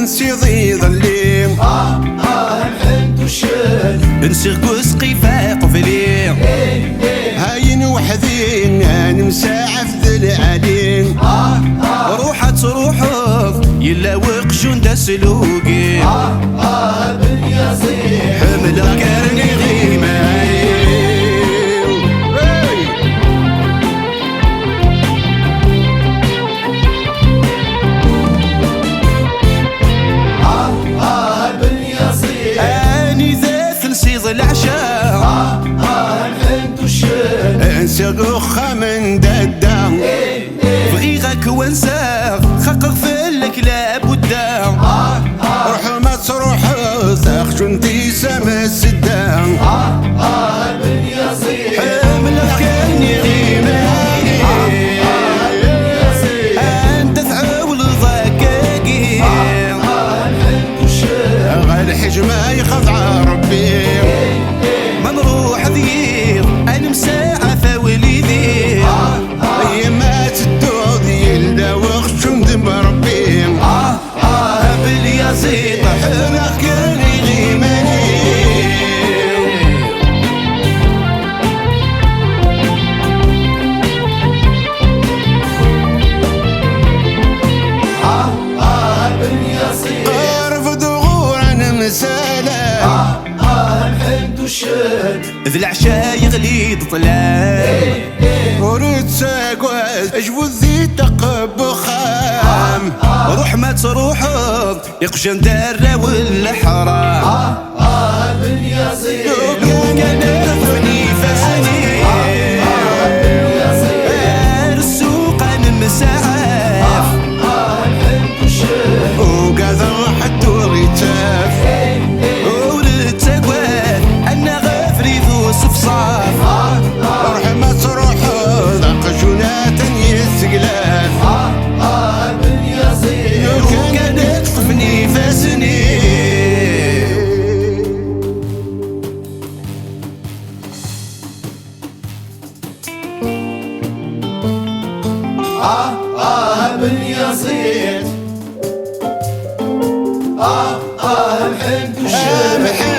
نسي ضيض الليم الحنت والشل نسيغ قسقي فاق فليم هاين وحذين نمساعف ذي العليم روحت روحك يلا وقشون دا سلوقي بن يزيد حمل كارني غيمة العشاء الحنت والشل انسى خا من ددا بغيغك وانساغ خقق في الكلاب والدام روح ما تروح ثاق جنتي سما السدام بن يزيد حملك كاني غيماني انت ثعول ضاكاكي الحنت والشل غا الحجمة يخاف ع ربي منروح ذير انا مساعفة وليدي يما تدود يلدا وخشم دم ربي باليزيد حرق كاني غيماني بن يزيد رفض غور انا مسالة الحنت والشل ذي العشاء يغلي طلال ورد ساقواز اجبو ذي تقب خام روح ما تروح يقشن دارة ولا حرام بن يزيد كان يغفني فاني السوق انا مساعف الحنت والشل وقاذر حد وريتاف ولد تقوال انا غافري ذو صفصاف روح ما تروح ذاق جنات يسقلاف بن يزيد كان يقطفني فاسني بن يزيد الحنت والشل